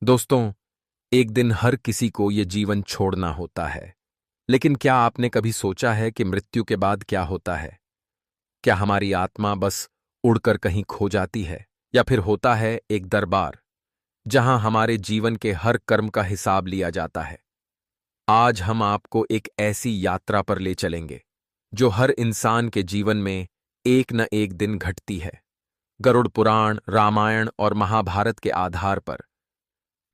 दोस्तों, एक दिन हर किसी को ये जीवन छोड़ना होता है। लेकिन क्या आपने कभी सोचा है कि मृत्यु के बाद क्या होता है? क्या हमारी आत्मा बस उड़कर कहीं खो जाती है, या फिर होता है एक दरबार जहां हमारे जीवन के हर कर्म का हिसाब लिया जाता है? आज हम आपको एक ऐसी यात्रा पर ले चलेंगे जो हर इंसान के जीवन में एक न एक दिन घटती है। गरुड़ पुराण, रामायण और महाभारत के आधार पर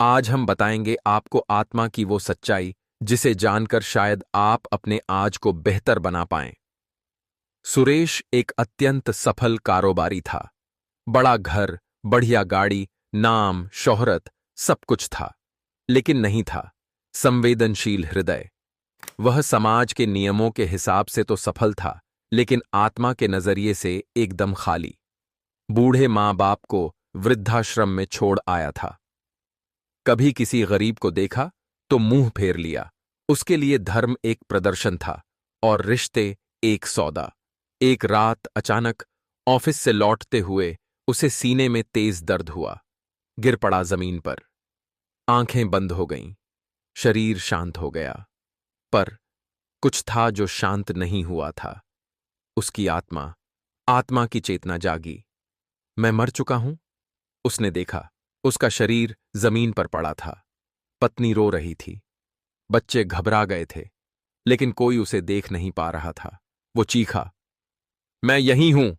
आज हम बताएंगे आपको आत्मा की वो सच्चाई जिसे जानकर शायद आप अपने आज को बेहतर बना पाएं। सुरेश एक अत्यंत सफल कारोबारी था। बड़ा घर, बढ़िया गाड़ी, नाम, शोहरत, सब कुछ था। लेकिन नहीं था संवेदनशील हृदय। वह समाज के नियमों के हिसाब से तो सफल था, लेकिन आत्मा के नजरिए से एकदम खाली। बूढ़े माँ बाप को वृद्धाश्रम में छोड़ आया था। कभी किसी गरीब को देखा तो मुंह फेर लिया। उसके लिए धर्म एक प्रदर्शन था और रिश्ते एक सौदा। एक रात अचानक ऑफिस से लौटते हुए उसे सीने में तेज दर्द हुआ। गिर पड़ा जमीन पर। आंखें बंद हो गईं। शरीर शांत हो गया। पर कुछ था जो शांत नहीं हुआ था। उसकी आत्मा। आत्मा की चेतना जागी। मैं मर चुका हूं? उसने देखा। उसका शरीर जमीन पर पड़ा था। पत्नी रो रही थी। बच्चे घबरा गए थे, लेकिन कोई उसे देख नहीं पा रहा था। वो चीखा, मैं यहीं हूं,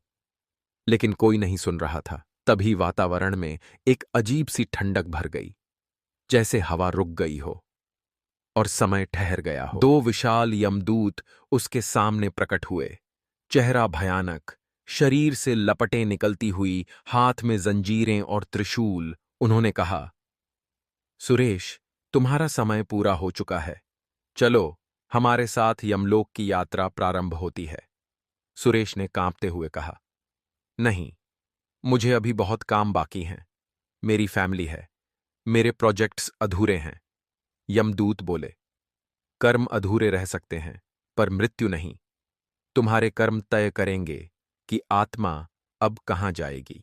लेकिन कोई नहीं सुन रहा था। तभी वातावरण में एक अजीब सी ठंडक भर गई, जैसे हवा रुक गई हो और समय ठहर गया हो। दो विशाल यमदूत उसके सामने प्रकट हुए। चेहरा भयानक, शरीर से लपटें निकलती हुई, हाथ में जंजीरें और त्रिशूल। उन्होंने कहा, सुरेश, तुम्हारा समय पूरा हो चुका है। चलो, हमारे साथ यमलोक की यात्रा प्रारंभ होती है। सुरेश ने कांपते हुए कहा, नहीं, मुझे अभी बहुत काम बाकी हैं। मेरी फैमिली है, मेरे प्रोजेक्ट्स अधूरे हैं। यमदूत बोले, कर्म अधूरे रह सकते हैं, पर मृत्यु नहीं। तुम्हारे कर्म तय करेंगे कि आत्मा अब कहां जाएगी।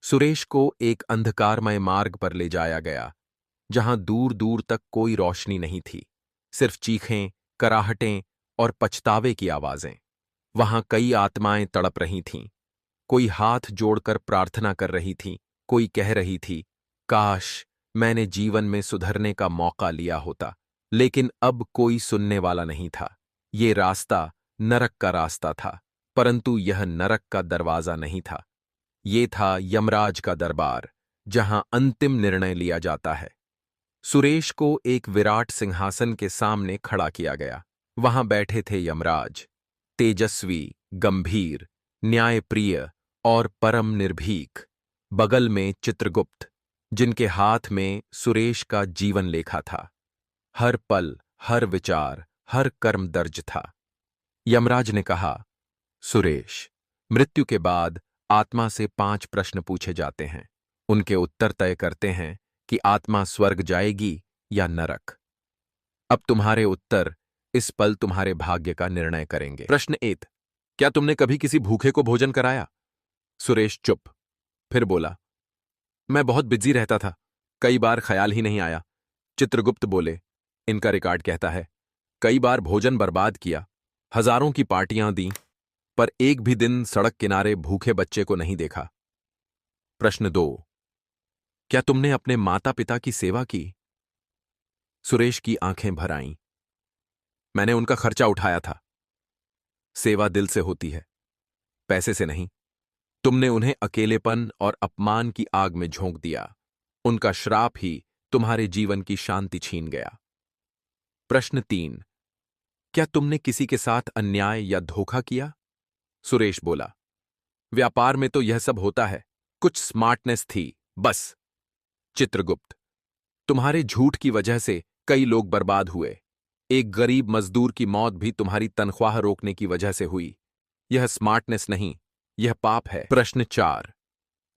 सुरेश को एक अंधकारमय मार्ग पर ले जाया गया, जहां दूर दूर तक कोई रोशनी नहीं थी, सिर्फ चीखें, कराहटें और पछतावे की आवाजें। वहां कई आत्माएं तड़प रही थीं। कोई हाथ जोड़कर प्रार्थना कर रही थी, कोई कह रही थी, काश मैंने जीवन में सुधरने का मौका लिया होता। लेकिन अब कोई सुनने वाला नहीं था। ये रास्ता नरक का रास्ता था, परंतु यह नरक का दरवाजा नहीं था। ये था यमराज का दरबार, जहां अंतिम निर्णय लिया जाता है। सुरेश को एक विराट सिंहासन के सामने खड़ा किया गया। वहां बैठे थे यमराज, तेजस्वी, गंभीर, न्यायप्रिय और परम निर्भीक। बगल में चित्रगुप्त, जिनके हाथ में सुरेश का जीवन लेखा था। हर पल, हर विचार, हर कर्म दर्ज था। यमराज ने कहा, सुरेश, मृत्यु के बाद आत्मा से 5 प्रश्न पूछे जाते हैं। उनके उत्तर तय करते हैं कि आत्मा स्वर्ग जाएगी या नरक। अब तुम्हारे उत्तर इस पल तुम्हारे भाग्य का निर्णय करेंगे। प्रश्न 1, क्या तुमने कभी किसी भूखे को भोजन कराया? सुरेश चुप। फिर बोला, मैं बहुत बिजी रहता था, कई बार ख्याल ही नहीं आया। चित्रगुप्त बोले, इनका रिकॉर्ड कहता है, कई बार भोजन बर्बाद किया, हजारों की पार्टियां दी, पर एक भी दिन सड़क किनारे भूखे बच्चे को नहीं देखा। प्रश्न 2, क्या तुमने अपने माता पिता की सेवा की? सुरेश की आंखें भर आईं। मैंने उनका खर्चा उठाया था। सेवा दिल से होती है, पैसे से नहीं। तुमने उन्हें अकेलेपन और अपमान की आग में झोंक दिया। उनका श्राप ही तुम्हारे जीवन की शांति छीन गया। प्रश्न 3, क्या तुमने किसी के साथ अन्याय या धोखा किया? सुरेश बोला, व्यापार में तो यह सब होता है, कुछ स्मार्टनेस थी, बस। चित्रगुप्त, तुम्हारे झूठ की वजह से कई लोग बर्बाद हुए। एक गरीब मजदूर की मौत भी तुम्हारी तनख्वाह रोकने की वजह से हुई। यह स्मार्टनेस नहीं, यह पाप है। प्रश्न 4,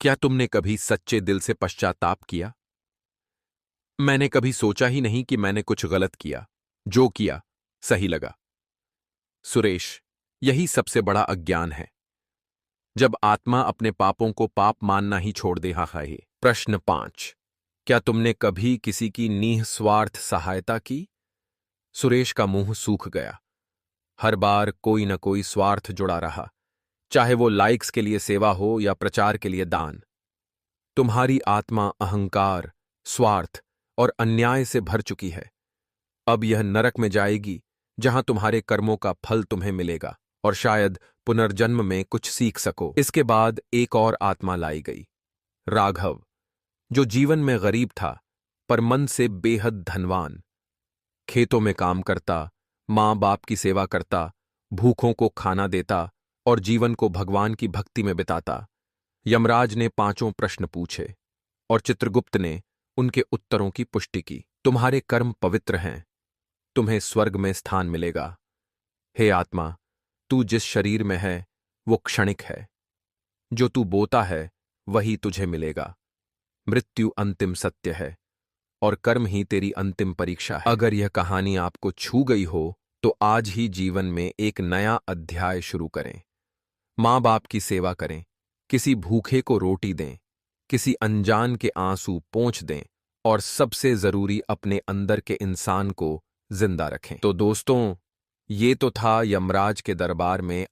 क्या तुमने कभी सच्चे दिल से पश्चाताप किया? मैंने कभी सोचा ही नहीं कि मैंने कुछ गलत किया। जो किया सही लगा। सुरेश, यही सबसे बड़ा अज्ञान है, जब आत्मा अपने पापों को पाप मानना ही छोड़ दे। हाँ, है। प्रश्न 5, क्या तुमने कभी किसी की निस्वार्थ सहायता की? सुरेश का मुंह सूख गया। हर बार कोई न कोई स्वार्थ जुड़ा रहा, चाहे वो लाइक्स के लिए सेवा हो या प्रचार के लिए दान। तुम्हारी आत्मा अहंकार, स्वार्थ और अन्याय से भर चुकी है। अब यह नरक में जाएगी, जहां तुम्हारे कर्मों का फल तुम्हें मिलेगा और शायद पुनर्जन्म में कुछ सीख सको। इसके बाद एक और आत्मा लाई गई, राघव, जो जीवन में गरीब था पर मन से बेहद धनवान। खेतों में काम करता, मां बाप की सेवा करता, भूखों को खाना देता और जीवन को भगवान की भक्ति में बिताता। यमराज ने 5 प्रश्न पूछे और चित्रगुप्त ने उनके उत्तरों की पुष्टि की। तुम्हारे कर्म पवित्र हैं, तुम्हें स्वर्ग में स्थान मिलेगा। हे आत्मा, तू जिस शरीर में है वो क्षणिक है। जो तू बोता है वही तुझे मिलेगा। मृत्यु अंतिम सत्य है और कर्म ही तेरी अंतिम परीक्षा है। अगर यह कहानी आपको छू गई हो तो आज ही जीवन में एक नया अध्याय शुरू करें। मां बाप की सेवा करें, किसी भूखे को रोटी दें, किसी अनजान के आंसू पोंछ दें और सबसे जरूरी अपने अंदर के इंसान को जिंदा रखें। तो दोस्तों, ये तो था यमराज के दरबार में